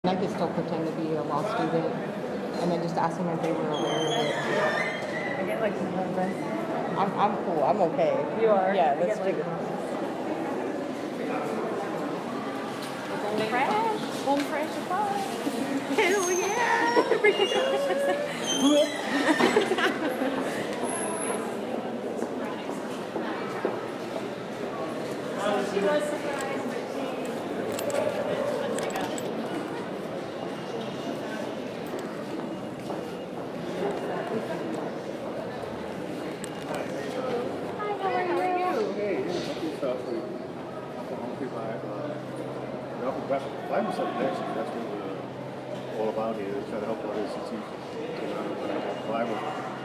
I could still pretend to be a law student and then just ask them if they were aware of it. I get like some home friends. I'm cool. I'm okay. You are? Yeah, I let's get, do like, it. Home fresh is fine. Hell yeah! She was surprised, but she... Hi, how are you? Hey, stuff for home people. Bible study actually, that's what we're all about here, is try to help others to teach Bible.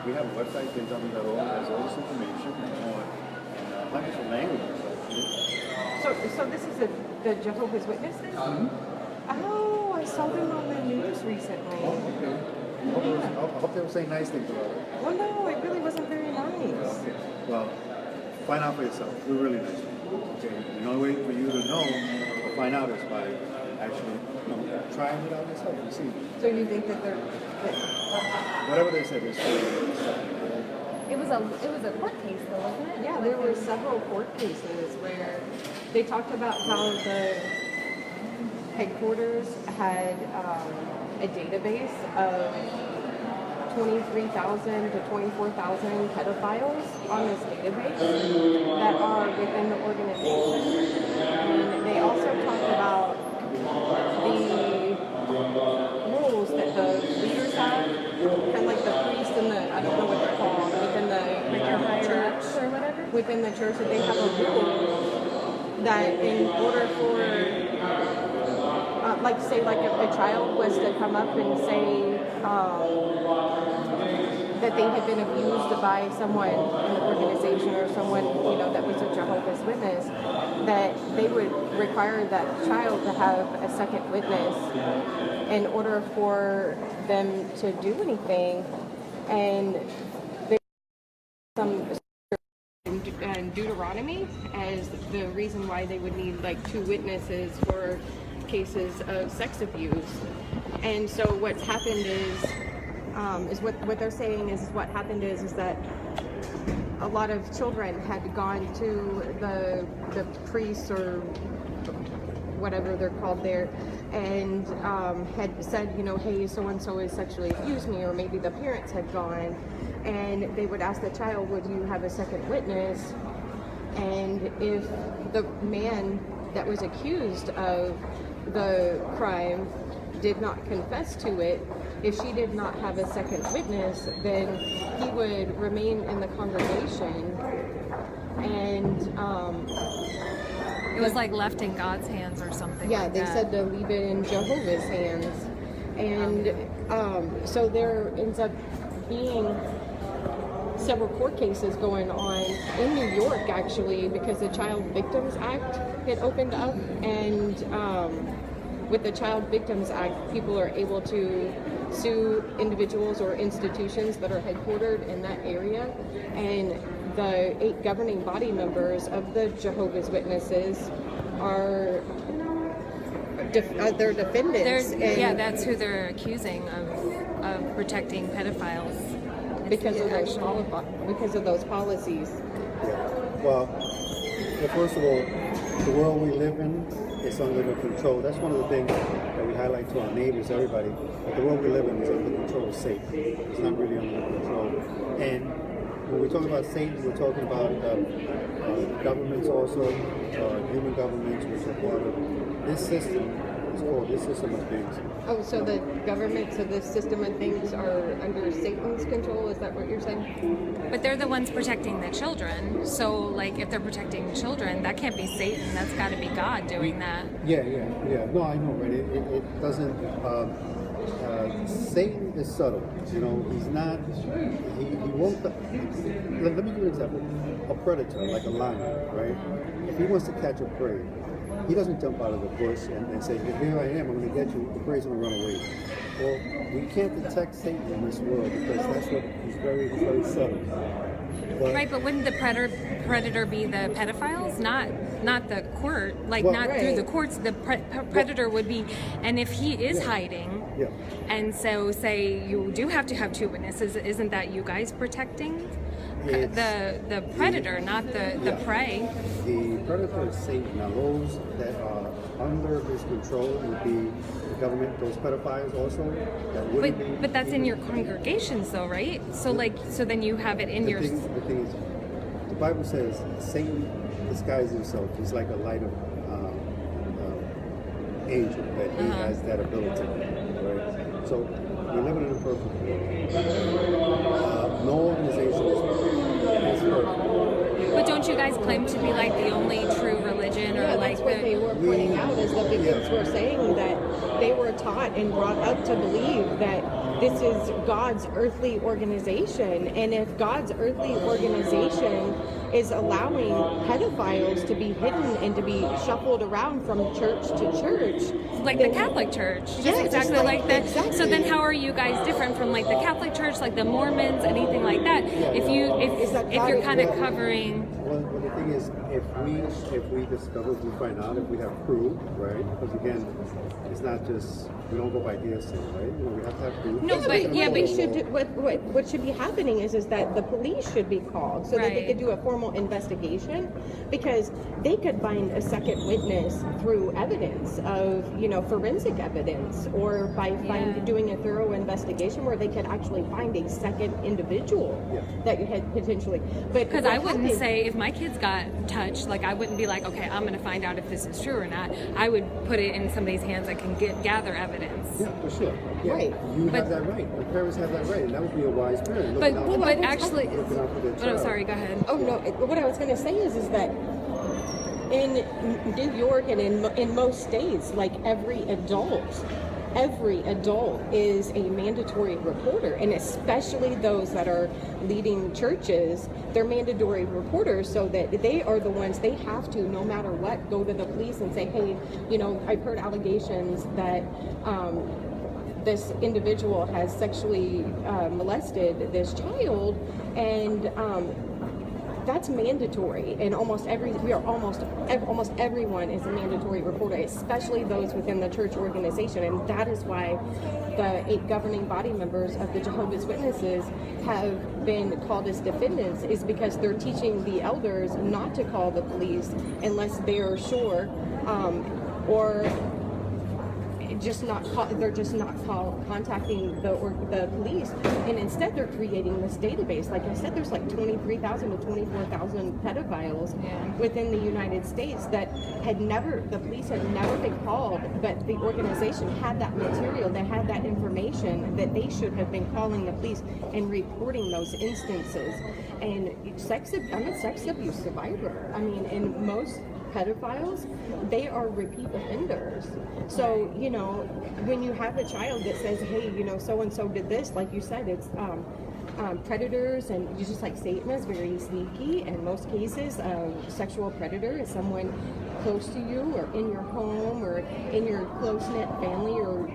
We have a website, www.org, has all this information on hundreds of languages. So this is the Jehovah's Witnesses? Oh, I saw them on the news recently. Okay. I hope they were saying nice things about it. Well, no, it really wasn't very nice. Well, find out for yourself. We're really nice. Okay. The only way for you to know or find out is by actually trying it out yourself and see. So you think that they're... Whatever they said is true. It was a court case though, wasn't it? Yeah, there were several court cases where they talked about how the headquarters had a database of 23,000 to 24,000 pedophiles on this database that are within the organization. And they also talked about the rules that the leaders have, kind of like the priests and the, I don't know what they're called, within the church Or whatever? within the church, that they have a rule that in order for, like say like if a child was to come up and say that they had been abused by someone in the organization or someone, that was a Jehovah's Witness, that they would require that child to have a second witness in order for them to do anything. And they some Deuteronomy as the reason why they would need like two witnesses for cases of sex abuse. And so what's happened is what they're saying is what happened is that a lot of children had gone to the priests or whatever they're called there, and had said, hey, so-and-so has sexually abused me, or maybe the parents had gone, and they would ask the child, would you have a second witness? And if the man that was accused of the crime did not confess to it, if she did not have a second witness, then he would remain in the congregation. And it was like left in God's hands or something. yeah, like they that. said to leave it in Jehovah's hands. And so there ends up being several court cases going on in New York, actually, because the Child Victims Act had opened up, and with the Child Victims Act, people are able to sue individuals or institutions that are headquartered in that area, and the 8 governing body members of the Jehovah's Witnesses are they're defendants. That's who they're accusing of protecting pedophiles. Because of those policies. Yeah. Well, first of all, the world we live in is under control. That's one of the things that we highlight to our neighbors, everybody. That the world we live in is under control of Satan. It's not really under control. And when we talk about Satan, we're talking about governments also, human governments, which are part of this system. It's called this system of things. Oh, so the government, so the system of things are under Satan's control? Is that what you're saying? But they're the ones protecting the children. So, like, if they're protecting children, that can't be Satan. That's got to be God doing that. Yeah. No, I know, but it doesn't. Satan is subtle. He's not. He won't. Let me give you an example. A predator, like a lion, right? If he wants to catch a prey, he doesn't jump out of the bush and say, here I am, I'm going to get you. The prey's going to run away. Well, we can't detect Satan in this world because that's what he's very, very subtle. Right, but wouldn't the predator be the pedophiles, not not the court, like Well, not right. through the courts. The predator would be, and if he is hiding, Yeah. and so say you do have to have two witnesses, isn't that you guys protecting It's the predator, not the Yeah. prey? The predator is Satan. Now those that are under his control would be the government, those pedophiles also. That wouldn't be But that's in even- your congregations though, right? So then you have it in your. The thing is, the Bible says Satan disguises himself. He's like a light of angel, that he has that ability, right? So we're living in a perfect world. No organization is perfect. But don't you guys claim to be like the only true religion, or Yeah, like that's what they were pointing out, is the victims were saying that they were taught and brought up to believe that this is God's earthly organization, and if God's earthly organization is allowing pedophiles to be hidden and to be shuffled around from church to church, like the Catholic Church, just Yeah, just exactly like that. exactly. So then, how are you guys different from like the Catholic Church, like the Mormons, anything like that? If you're kind of covering. Well, the thing is, if we discover, if we find out, if we have proof, right? Because again, it's not just, we don't go by hearsay, right? You know, we have to have proof. No, but yeah, what we but should do, what should be happening is that the police should be called so that they Right. could do a formal investigation, because they could find a second witness through evidence of forensic evidence, or by doing a thorough investigation where they could actually find a second individual that you had potentially. But because what I wouldn't happens- say if my kids got touched, like I wouldn't be like, okay, I'm going to find out if this is true or not. I would put it in somebody's hands that can gather evidence. Yeah, for sure. Yeah. Right. You But- have that right. The parents have that right, and that would be a wise parent. But looking out- but actually, looking out for their but I'm child. sorry. Go ahead. Oh no! What I was going to say is that in New York and in most states, like every adult is a mandatory reporter, and especially those that are leading churches, they're mandatory reporters, so that they are the ones, they have to, no matter what, go to the police and say, hey, I've heard allegations that this individual has sexually molested this child, and that's mandatory. And almost everyone is a mandatory reporter, especially those within the church organization. And that is why the 8 governing body members of the Jehovah's Witnesses have been called as defendants, is because they're teaching the elders not to call the police unless they're sure, or they're just not contacting the police, and instead they're creating this database. Like I said, there's like 23,000 to 24,000 pedophiles within the United States that the police had never been called, but the organization had that material, they had that information that they should have been calling the police and reporting those instances. And I'm a sex abuse survivor. I mean, in most pedophiles, they are repeat offenders. So, when you have a child that says, hey, so-and-so did this, like you said, it's predators, and just like Satan is very sneaky. In most cases, sexual predator is someone close to you, or in your home, or in your close-knit family, or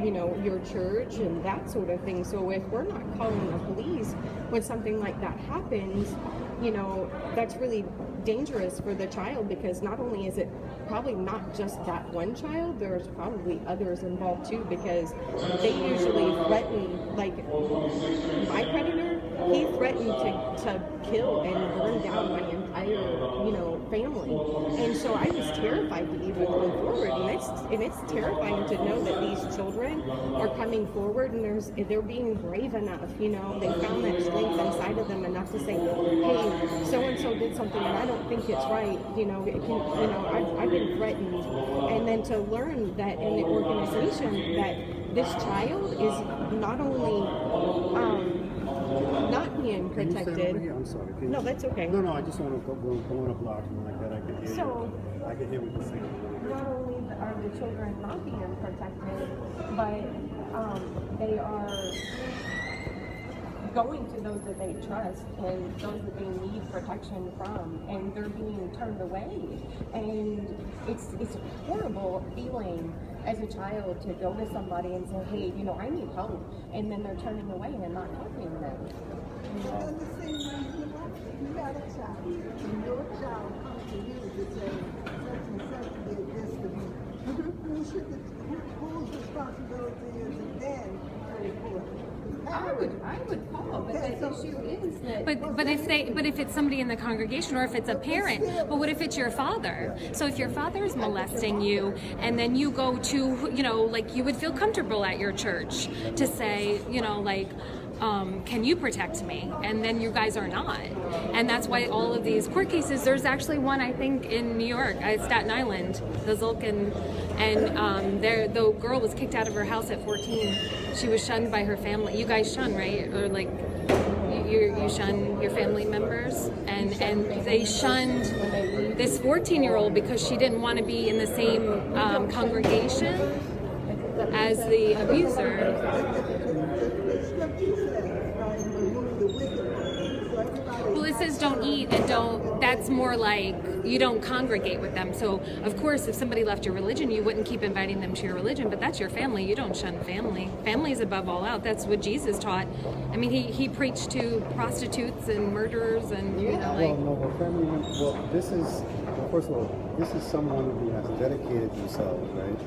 your church, and that sort of thing. So if we're not calling the police when something like that happens, that's really dangerous for the child, because not only is it probably not just that one child, there's probably others involved too, because they usually threaten, like my predator, he threatened to kill and burn down my entire family. And so I was terrified to even come forward, and it's terrifying to know that these children are coming forward, and they're being brave enough, they found that strength inside of them enough to say, hey, so and so did something and I don't think it's right, I've been threatened. And then to learn that in the organization that this child is not only not being Can you stand over protected. here? I'm sorry. Can No, you- that's okay. No, I just want to go on a block and like that. I can hear So- you. I can hear what you're saying. Not only are the children not being protected, but they are going to those that they trust and those that they need protection from, and they're being turned away. And it's a horrible feeling as a child to go to somebody and say, hey, I need help, and then they're turning away and not helping them. You understand, you got a child, and your child comes to you to say, necessity of this to be. Whose responsibility is it then to report? I would call, but the issue is that. But if it's somebody in the congregation, or if it's a parent, but what if it's your father? So if your father is molesting you, and then you go to, like, you would feel comfortable at your church to say, like, can you protect me? And then you guys are not. And that's why all of these court cases, there's actually one, I think, in New York, Staten Island, the Zulkin, and the girl was kicked out of her house at 14. She was shunned by her family. You guys shun, right? Or like, you shun your family members, and they shunned this 14-year-old because she didn't want to be in the same congregation as the abuser. Well, it says don't eat and don't, that's more like you don't congregate with them. So, of course, if somebody left your religion, you wouldn't keep inviting them to your religion, but that's your family. You don't shun family. Family is above all else. That's what Jesus taught. I mean, he preached to prostitutes and murderers and, First of all, this is someone who has dedicated themselves, right?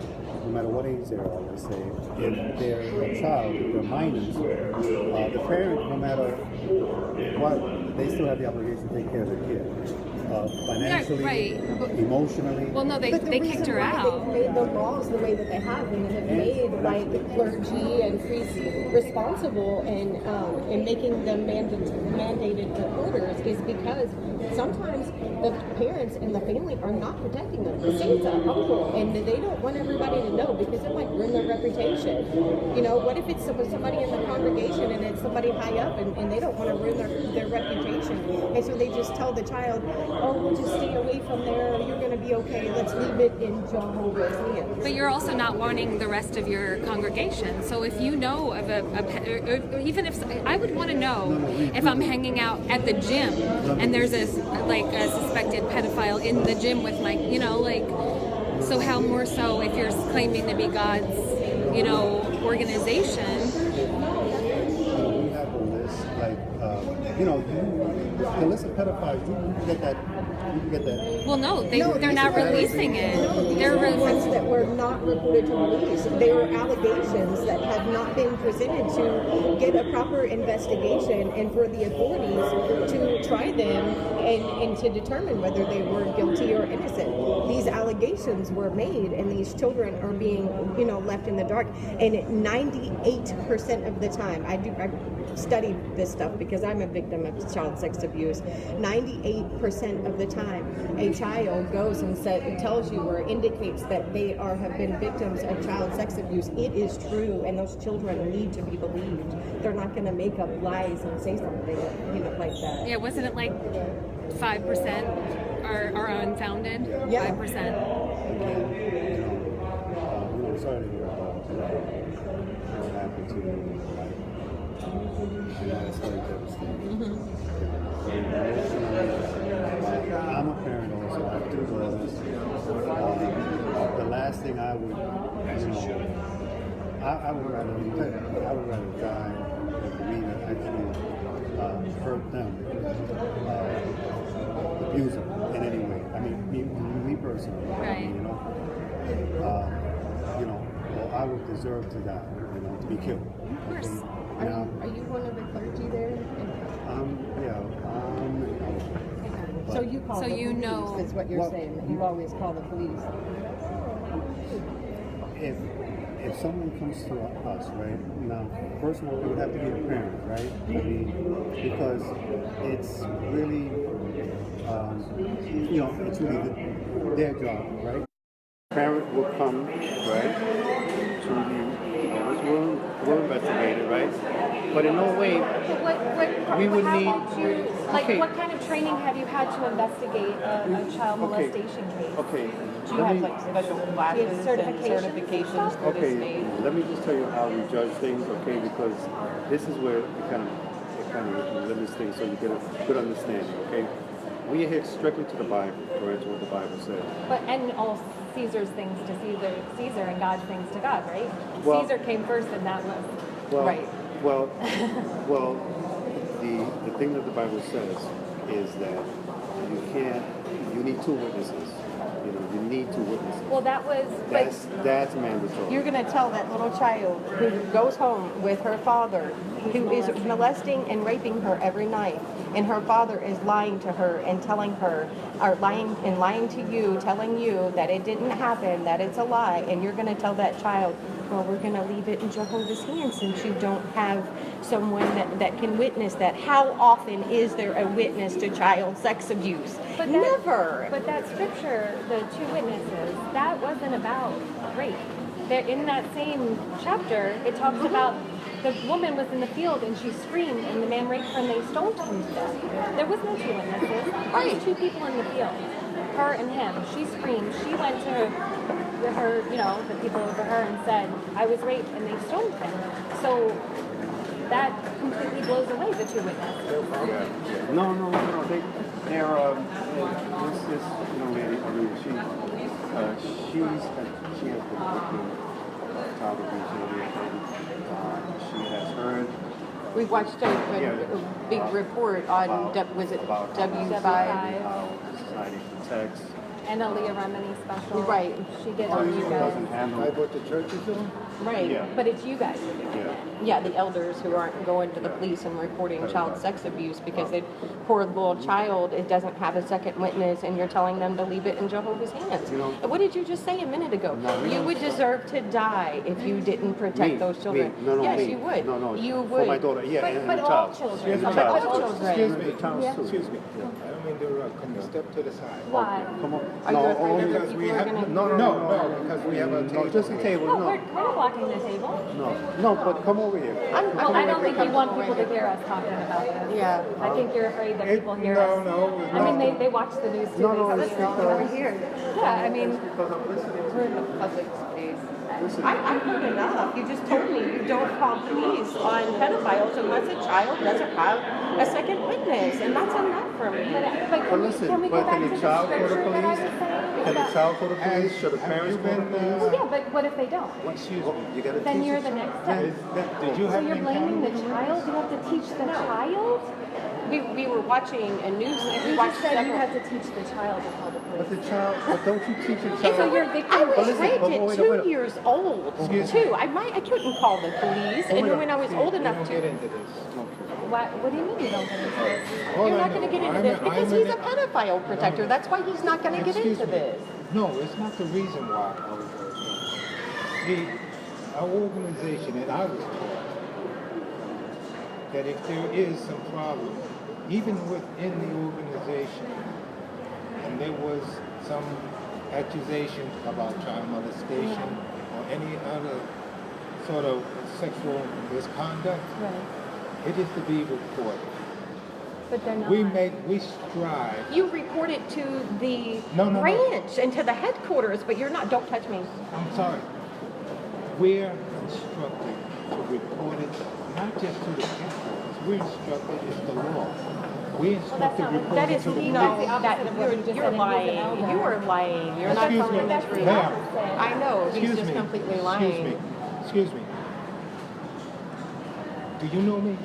No matter what age they are, let's say, if they're a child, if they're minors, the parent, no matter what, they still have the obligation to take care of their kid. Financially, right. Emotionally. Well, no, they kicked her out. They've made the laws the way that they have, and have made like clergy and priests responsible, and making them mandated reporters is because sometimes the parents and the family are not protecting them. The saints are humble, and they don't want everybody to know because it might ruin their reputation. What if it's somebody in the congregation and it's somebody high up, and they don't want to ruin their reputation, and so they just tell the child, oh, we'll just stay away from there, you're going to be okay, let's leave it in Jehovah's hands. But you're also not warning the rest of your congregation. So if you know of or even if, I would want to know if I'm hanging out at the gym and there's a suspected pedophile in the gym with my, so how more so if you're claiming to be God's, organization. We have a list, the list of pedophiles, you get that. Well, no, they're not releasing it. They're ones that were not reported to police. They were allegations that have not been presented to get a proper investigation and for the authorities to try them and to determine whether they were guilty or innocent. These allegations were made, and these children are being, left in the dark. And 98% of the time, I studied this stuff because I'm a victim of child sex abuse. 98% of the time, a child goes and tells you or indicates that they have been victims of child sex abuse. It is true, and those children need to be believed. They're not going to make up lies and say something, like that. Yeah, wasn't it like 5% are unfounded? Yeah. 5%. Sorry to hear about what happened to you. It's very devastating. I'm a parent also. I have two daughters. The last thing I would, I would rather die than me to actually hurt them, abuse them in any way. I mean, me personally. Right. Well, I would deserve to die, to be killed. Of course. Are you one of the clergy there? So you call the police, is what you're saying. That you always call the police. If someone comes to us, right, now, first of all, it would have to be a parent, right? Because it's really, it's really their job, right? Parent will come, right, to the, we'll investigate it, right? But in no way, we would need... What kind of training have you had to investigate a child molestation case? Okay. Do you have special classes and certifications for this stage? Let me just tell you how we judge things, okay? Because this is where it kind of limits things, so you get a good understanding, okay? We adhere strictly to the Bible, according to what the Bible says. And all Caesar's things to Caesar and God's things to God, right? Well, Caesar came first in that list. Well, right. Well, the thing that the Bible says is that you need two witnesses. You know, you need two witnesses. Well, that was. That's mandatory. You're going to tell that little child who goes home with her father, who is molesting and raping her every night, and her father is lying to her and telling her, or lying to you, telling you that it didn't happen, that it's a lie, and you're going to tell that child, well, we're going to leave it in Jehovah's hands since you don't have someone that can witness that. How often is there a witness to child sex abuse? Never. But that scripture, the two witnesses, that wasn't about rape. In that same chapter, it talks about the woman was in the field and she screamed and the man raped her and they stoned him to death. There was no two witnesses. There was two people in the field, her and him. She screamed. She went to her, the people over her and said, I was raped and they stoned him. So that completely blows away the two witnesses. No. They're this young lady. I mean, she has been victim of child abuse and everything. She has heard. We watched a big report on was it W5? How society protects. And a Leah Remini special. Right. She did on you guys. Doesn't handle what the church is doing? Right. Yeah. But it's you guys who do it. Yeah, the elders who aren't going to the police and reporting child sex abuse because the poor little child, it doesn't have a second witness, and you're telling them to leave it in Jehovah's hands. What did you just say a minute ago? You would deserve to die if you didn't protect those children. Yes, you would. No. You For would. my daughter, and But the all child. children. But all children. Excuse me. Yeah. Excuse me. I don't mean to interrupt. Can you step to the side? Why? Come on. Are you afraid that Because we people are have gonna? no, because we have a No, just a table. No, No. we're not blocking the table. No, but come over here. Well, I don't think you want people to hear us talking about this. Yeah. I think you're afraid that people hear us. No. I mean, they watch the news too. No, They it's see us. because- Yeah, I mean, Because I'm listening to We're in a public space. I've heard enough. You just told me you don't call police on pedophiles unless a child doesn't have a second witness, and that's enough for me. But listen, can we go but back can to the the child go to scripture that I was police? saying? Can the child go to police? Should the Have parents you go to been, police? Well, yeah, but what if they don't? Excuse me. You gotta Then teach you're the the child. next step. Did you So have you're an blaming the encounter? child? You have to teach the child? We were watching a news. You just said you had to teach the child to call the But police. the child, but don't you teach a So child? you're I victim. was listen, raped but at wait, 2 wait. years old. Two. I couldn't call the police, and then when I was old We enough don't to. get into this. What do you mean you don't get into this? All You're I not know, going to get into I'm this a- because I'm he's an- a pedophile protector. That's why he's not going to get Excuse into me. this. No, it's not the reason why. See, our organization, and I was taught that if there is some problem, even within the organization, and there was some accusation about child molestation or any other sort of sexual misconduct, it is to be reported. But they're not. We strive. You report it to the No. ranch and to the headquarters, but you're not. Don't touch me. I'm sorry. We're instructed to report it not just to the headquarters. We're instructed it's the law. We're instructed to report That it is to the no. police. That what you just you're said. He was an lying. elder. You are lying. You're not Excuse telling me, the truth. ma'am. I know. He's Excuse just me. completely lying. Excuse me. Do you know me?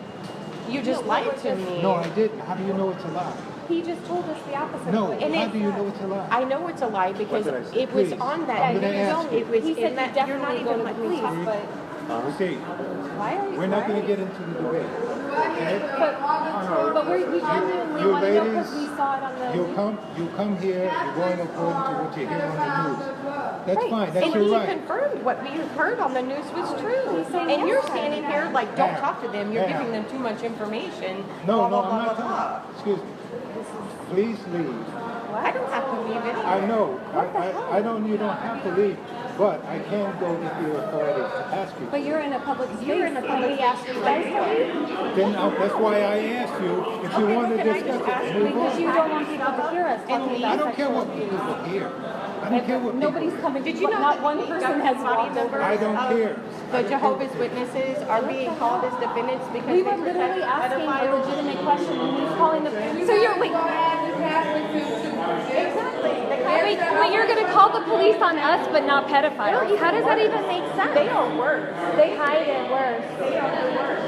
You just lied to me. No, I didn't. How do you know it's a lie? He just told us the opposite. No. of what And he How it- do you know it's a lie? I know it's a lie because What did I say? it was Please. on that. I'm gonna ask you. It was He said in that. you You're not definitely go even to my the police, police. but Okay. why are you? We're not going to why? get into the debate. Okay? But we genuinely You want to know because ladies, we saw it on the news. you come here, you're going according to what you hear on the news. That's Right. fine. That's And your he right. confirmed what we heard on the news was true. saying And you're yes. standing here like, don't Ma'am. talk to them. You're Ma'am. giving them too much information. No, blah, blah, I'm blah, not blah, blah. Excuse me. Please leave. I don't have to leave anyway. I know. I don't. You don't have to leave. But I can go to the authorities to ask you. But you're in a public space. You're in a public and we asked you guys to leave Then that's why I asked you if you want to can I discuss just ask it. you Move because on. you don't want people to hear us talking I about don't care sexual what abuse. people hear. I don't care what Nobody's people coming. Did you know not that one the person has body walked over? members I don't of care. The Jehovah's Witnesses are being called as defendants because We they were literally protect asking a pedophiles. legitimate question, and he's calling the. So you're wait. Wait, you're gonna call the police on us, but not pedophiles? How does that even make sense? They are worse. They hide it worse. They are the worst.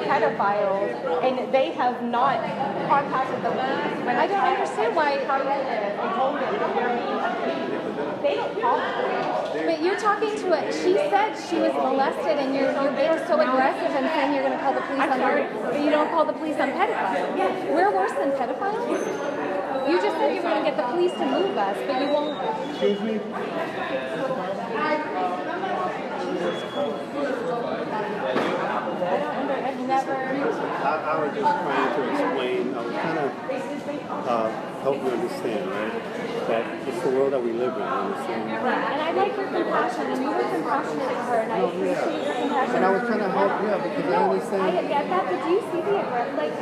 pedophiles, and they have not contacted the police. When I don't understand why. they told them that they're being abused. They don't call the police. But you're talking to it. She said she was molested, and you're being so aggressive and saying you're going to call the police on her, but you don't call the police on pedophiles. We're worse than pedophiles. You just said you were going to get the police to move us, but you won't. Excuse me? I've never. I was just trying to explain, I was trying to help you understand, right? That it's the world that we live in, you understand? And I like your compassion, and you were compassionate to her, and I appreciate your compassion. And I was trying to help you out because I understand. I get that, but do you see the aggressive? Like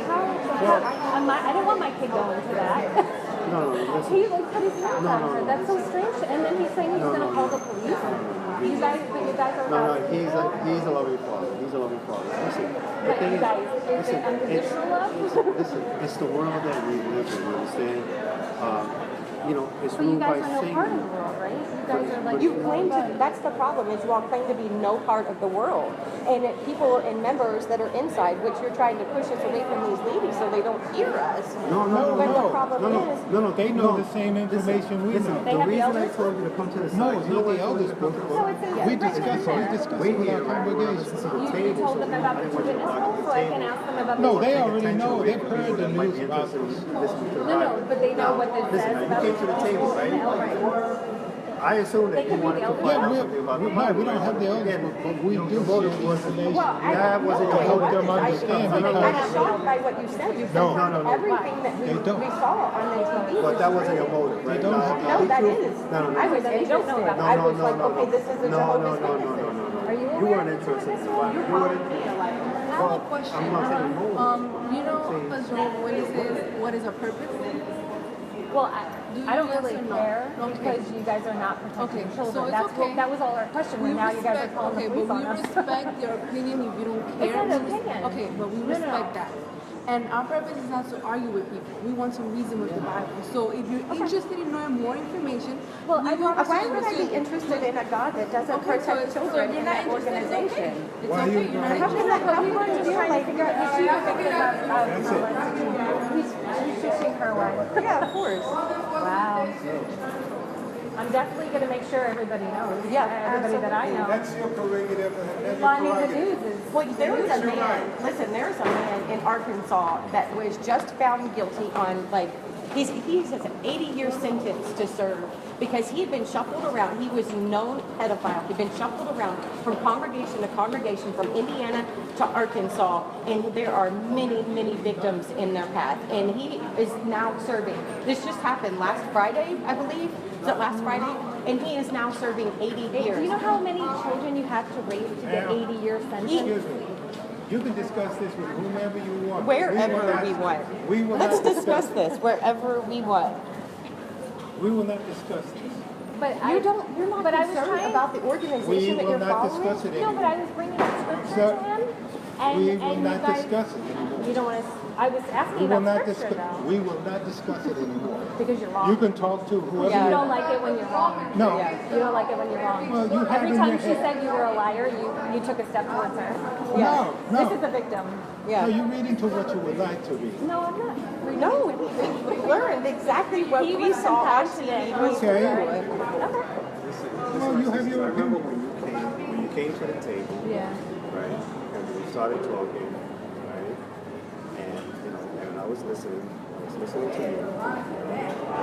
I don't want my kid going to that. No, listen. He like put his hands on her. That's so strange. And then he's saying he's going to call the police. You guys are. No, he's a loving father. He's a loving father. Listen, the But thing you guys, is listen, it unconditional love? listen, it's the world that we live in, you understand? It's But you ruled by guys are no part of Satan. the world, right? You guys are like. You claim to, that's the problem, is you all claim to be no part of the world. And people and members that are inside, which you're trying to push us away from these ladies so they don't hear us. No, But the problem is, They know the same information we know. They The have the reason I elders? told you to come to the side. No, it's you know not why the I told you elders to come to book. the No, side? it says We right in discussed there. it Wait with here, our right? congregation. Listen to the You table. told them about the two witnesses, so I can ask them about the No, two they witnesses. already know. They've heard the news about this. No, but they know what this Listen, says now, about you came to the table, and the right? elders. I assume that They you could be wanted the to elders. find out Yeah, something about we don't have the elders, Again, but we do your motive share wasn't. information. That wasn't To your help motive. them understand I'm because shocked by what you said. You said No. everything that They don't. we saw on the TV. But that wasn't your motive, right? They don't have No, that is. No. I was interested. I was like, okay, this is a Jehovah's Witnesses. Are you You weren't interested in why. You weren't. I have a question. I'm not saying motive. You know, a Jehovah's Witnesses, what is a purpose? Well, Do I don't you really yes or no? care Okay. because you guys are not protecting Okay, children. so it's That's okay. that was all our question, and now you guys are calling the police but on we us. respect your opinion if you don't care. It's not an opinion. Okay, but we No, no, no. respect that. And our purpose is not to argue with people. We want to reason with the Bible. So if you're interested in knowing more information, Well, I promise Why would I be interested in a God that doesn't protect children in that organization? It's okay. You're not How can that But we help were just you? trying to Like, figure out if she was victim of he's shooting her way. yeah, of course. Wow. I'm definitely going to make sure everybody knows. Yeah, everybody that I know. That's your prerogative. That's Well, I mean, your the prerogative. news is. Well, there was a You're man, right. listen, there's a man in Arkansas that was just found guilty on, like, he has an 80-year sentence to serve because he had been shuffled around. He was a known pedophile. He'd been shuffled around from congregation to congregation, from Indiana to Arkansas, and there are many, many victims in their path. And he is now serving. This just happened last Friday, I believe. Was it last Friday? And he is now serving 80 years. Do you know how many children you have to raise to get 80-year sentence? Excuse me. You can discuss this with whomever you want. Wherever we want. We will Let's not discuss this wherever we want. We will not discuss this. But You're not but I was concerned trying, about the We organization that will you're not following? discuss it No, but anymore. I was bringing up scripture Sir, to him, and We will you not guys, discuss it anymore. you don't want to. I was We asking will about not scripture discuss. though, We will not discuss it anymore. because you're wrong. You can talk to whoever Yeah. You you don't want. like it when you're wrong. No. You don't like it when you're wrong. Well, you have Every in time your she head- said you were a liar, you took a step towards her. No, no. This is a victim. Yeah. No, you read into what you would like to read. No, I'm not. No, we learned exactly what He we was saw on compassionate. TV. Okay. Okay. Well, you have your Remember opinion. when you came to the table, Yeah. right? And we started talking, right? And I was listening. I was listening to you.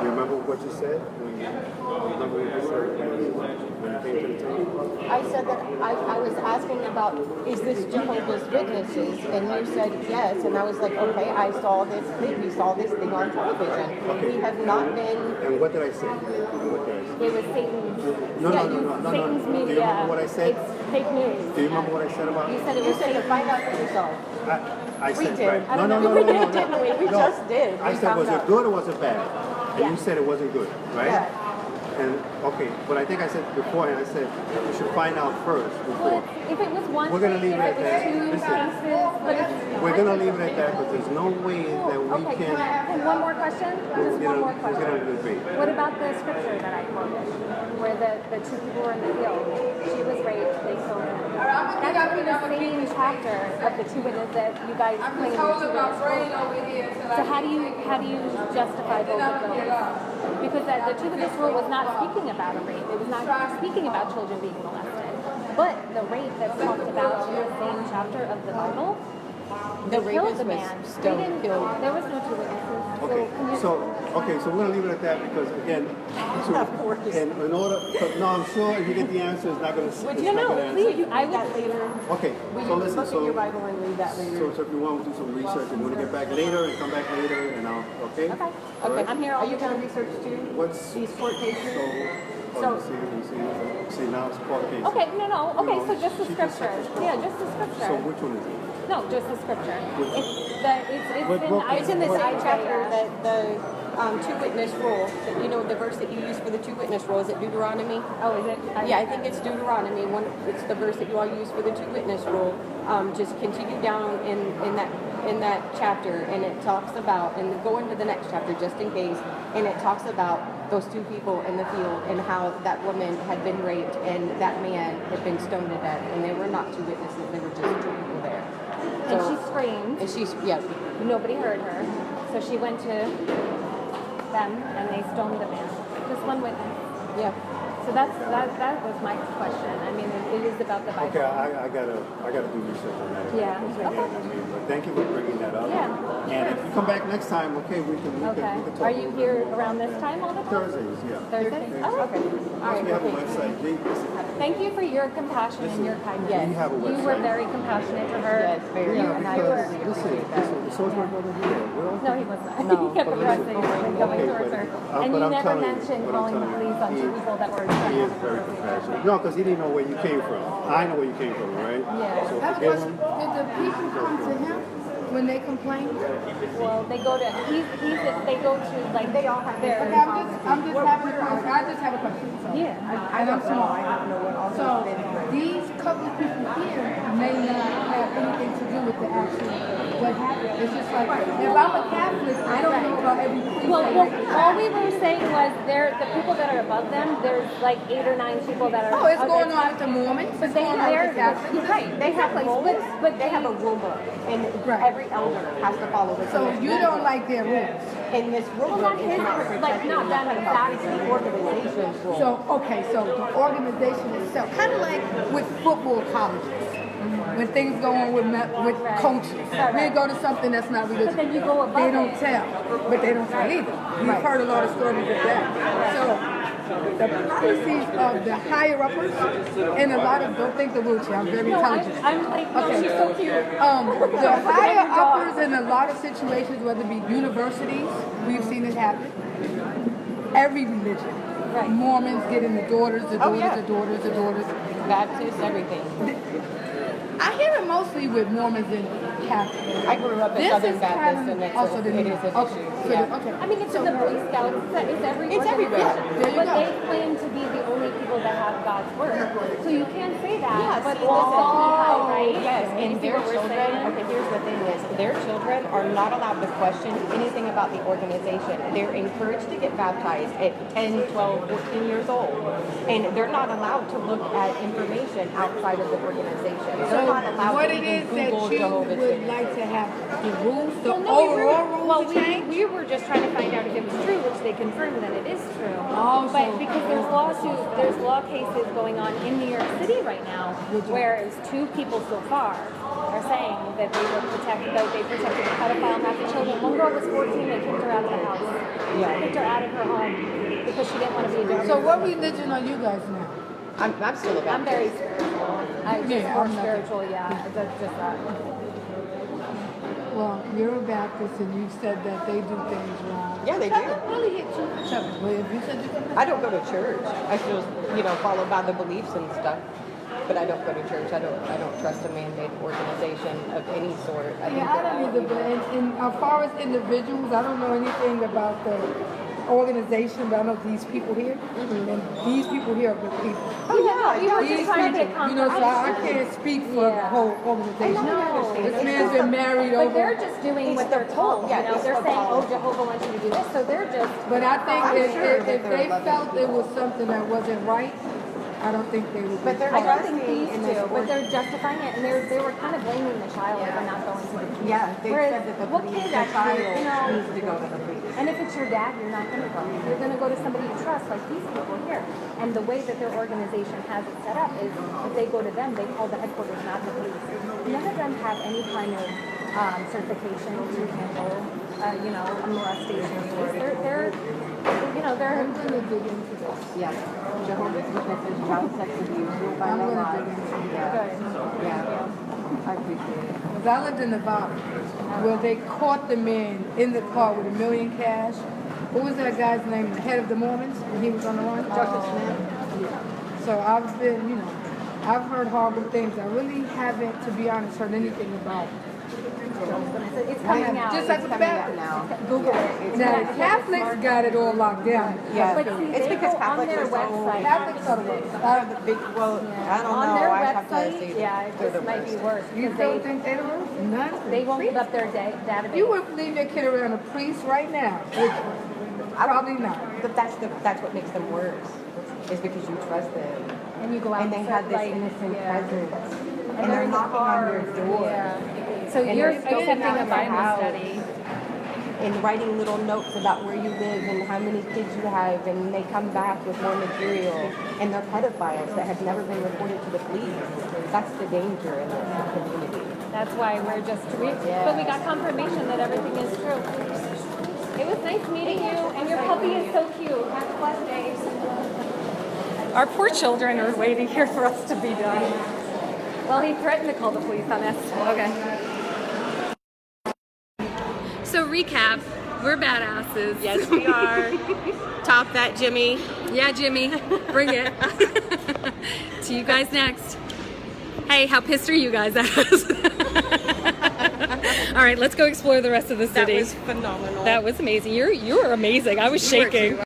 You remember what you said? Remember what you said when you came to the table? I said that I was asking about, is this Jehovah's Witnesses? And you said yes. And I was like, okay, I saw this thing. We saw this thing on television. We have not been. And what did I say? What did I say? It was Satan's. No, yeah, no, no, no, no, Satan's no. Do you media. remember what I said? It's fake news. Do you remember what I said about You it? said it You was said to Satan. find out for yourself. I We said, did. right. I No, don't no, know. no, We no, did, no, didn't no. we? We No. just did. I We said, was found it out. good or was it bad? And Yeah. you said it wasn't good, right? Yeah. And okay, but I think I said beforehand, I said you should find out first Well, before. if it was one We're gonna thing, leave if it it at was that. two Listen. pieces, but it's We're gonna leave it at that, but there's no way that we Okay, can. and one more question? Just one more We're gonna question. debate. What about the scripture that I quoted, where the two people were in the field? She was raped, they killed her. That's in the same chapter of the two witnesses that you guys claim the two witness rule. So how do you justify both of those? Because the two witness rule was not speaking about a rape. It was not speaking about children being molested. But the rape that's talked about in the same chapter of the Bible, The they killed rapist the was man. still They didn't- killed. There was no two witnesses. Okay, so we're gonna leave it at that because again, Of course. and in order, but no, I'm sure if you get the answer, it's not gonna. It's not gonna answer. Please, I would. later. Okay, We so can listen, look at so. your Bible and read that later. So if you want to do some research and you want to get back later and come back later and I'll, okay? Okay. All right. I'm here Are all you the going to time. research too? What's, These court cases? you see, now it's a court case. Okay, no. Okay, You so know, just the she just scripture. said- Yeah, just the scripture. So which one is it? No, just the scripture. Which one? It's in the What- same chapter that the two witness rule. You know the verse that you use for the two witness rule, is it Deuteronomy? Oh, is it? Yeah, I think it's Deuteronomy. It's the verse that you all use for the two witness rule. Just continue down in that chapter, and it talks about, and go into the next chapter just in case, and it talks about those two people in the field and how that woman had been raped and that man had been stoned to death, and they were not two witnesses; they were just two people there. And she screamed. And she's yeah. Nobody heard her. So she went to them and they stoned the man. Just one witness. Yeah. So that was my question. I mean, it is about the Bible. Okay, I gotta do research on that. Yeah. Okay. But thank you for bringing that up. Yeah. And if you come back next time, okay, we can Okay. talk. Are you here around this time all the time? Thursdays, yeah. Thursdays? Oh, okay. All right. We have a Okay. website. Thank you for your compassion and your kindness. Yes. We have a You website. were very compassionate to her. Yes, very. Yeah, And I because really appreciate that. listen, the social worker brother here. No, he was not. No, He kept but aggressing listen, and going okay, towards her. but And you I'm never telling you, mentioned but I'm calling the telling police on you, two people that were He is very compassionate. No, because he didn't know where you came from. I know where you came from, right? Yeah. So That's forgive what, him. did the people come to him when they complained? Well, they go to they go to like they all have their Okay, I'm just having a question. I just have a question. So. yeah. And I'm small. So these couple of people here may not have anything to do with the actual what happened. It's just like if I'm a Catholic, I don't know about every priest. Well, all we were saying was the people that are above them. There's like 8 or 9 people that are. Oh, it's of going their on with the Mormons. But It's they going on with they're the Catholics. right. They have like rules, but they have a rule book, and Right. every elder has to follow it. So you don't like their rules. And this rule Well, book not is his, not like protecting not them exactly. the organization's rule. So okay, so the organization itself, kind of like with football colleges. When things go on with coaches, they go to something that's not religious. But then you go above they don't it. tell, but they don't tell either. We've heard a lot of stories of that. So the policies of the higher uppers, and a lot of don't think the wheelchair. I'm very No, intelligent. I'm like, no, Okay. she's so cute. The higher uppers in a lot of situations, whether it be universities, we've seen it happen. Every religion. Right. Mormons getting the daughters, the daughters, yeah. the daughters, the daughters. Baptists, everything. I hear it mostly with Mormons and Catholics. I grew up in This Southern is Baptist, kind and of also the it is an okay. issue. So Yeah. okay. I mean, it's in the Boy Scouts. It's every It's everywhere. organization. There you But go. they claim to be the only people that have God's word. So you can't say that. Yes, but well, this is Lehigh, right? Yes, You and see their what we're children, saying? okay, here's the thing is, their children are not allowed to question anything about the organization. They're encouraged to get baptized at 10, 12, 14 years old. And they're not allowed to look at information outside of the organization. They're not allowed what to it even is that Google you Jehovah's would Witnesses. like to have the rules, the Well, no, overall rules to change? we were just trying to find out if it was true, which they confirmed that it is true. Oh, But so- because there's law cases going on in New York City right now, whereas 2 people so far are saying that they protected a pedophile, not the children. One girl was 14, they kicked her out of the house. Yeah. Kicked her out of her home because she didn't want to be a doctor. So what religion are you guys now? I'm still a I'm Baptist. very spiritual. I'm Yeah, just more I'm not. spiritual, yeah. That's just that. Well, you're a Baptist and you said that they do things wrong. Yeah, they I do. don't really hit too much of it, but if you said you could. I don't go to church. I feel, followed by the beliefs and stuff. But I don't go to church. I don't trust a man-made organization of any sort. Yeah, I don't either, but as far as individuals, I don't know anything about the organization, but I know these people here, and these people here are good people. Oh, yeah. We were These just trying to people, get you know, so I confirmation. can't speak for the whole organization. No. This man's been married But over. they're just doing what they're told. Yeah, it's They're the saying, law. "Oh, Jehovah wants you to do this," so they're just. But I think I'm if sure that they they're loving felt people. it was something that wasn't right, I don't think they would. But they're I don't think trusting these in two, this but they're justifying it, and they were kind of blaming the child for not going to the police. Yeah, they Whereas, said that the what police, kid the actually, child you know, needs to go to the police. and if it's your dad, you're not going to go. You're going to go to somebody you trust, like these people here. And the way that their organization has it set up is if they go to them, they call the headquarters, not the police. None of them have any kind of certification to handle, you know, a molestation case. They're, you know, they're. I'm gonna dig into this. Yeah. Jehovah's Witnesses, child sex abuse, you'll find a lot. Yeah. I appreciate it. Because I lived in Nevada, where they caught the man in the car with $1 million cash. What was that guy's name? The head of the Mormons, when he was on the run? Joseph Smith. Yeah. So I've been, you know, I've heard horrible things. I really haven't, to be honest, heard anything about it. It's coming out. Just like with the Baptists. Now. Google it. Now, the Catholics got it all locked down. Yeah. But see, It's they because go on Catholics their are so- website. Catholics are the worst. The big, well, I don't On know. their I have to website, say yeah, they're the this might be worst. worse You because don't think they're the worst? None. they won't give up their database. You wouldn't leave your kid around a priest right now, would you? Probably not. But that's what makes them worse. Is because you trust them. and you go out And they have this like, innocent yeah. presence. And And they're in the knocking on car. your door. Yeah. So And you're they're going accepting out a of the Bible house. study. And writing little notes about where you live and how many kids you have, and they come back with more material. And they're pedophiles that have never been reported to the police. That's the danger in this community. That's why we're just but we got confirmation that everything is true. It was nice meeting you, and your puppy is so cute. Have a blessed day. Our poor children are waiting here for us to be done. Well, he threatened to call the police on us. Okay. So recap, we're badasses. Yes, we are. Top that, Jimmy. Yeah, Jimmy, bring it. See you guys next. Hey, how pissed are you guys at us? All right, let's go explore the rest of the city. That was phenomenal. That was amazing. You were amazing. I was shaking.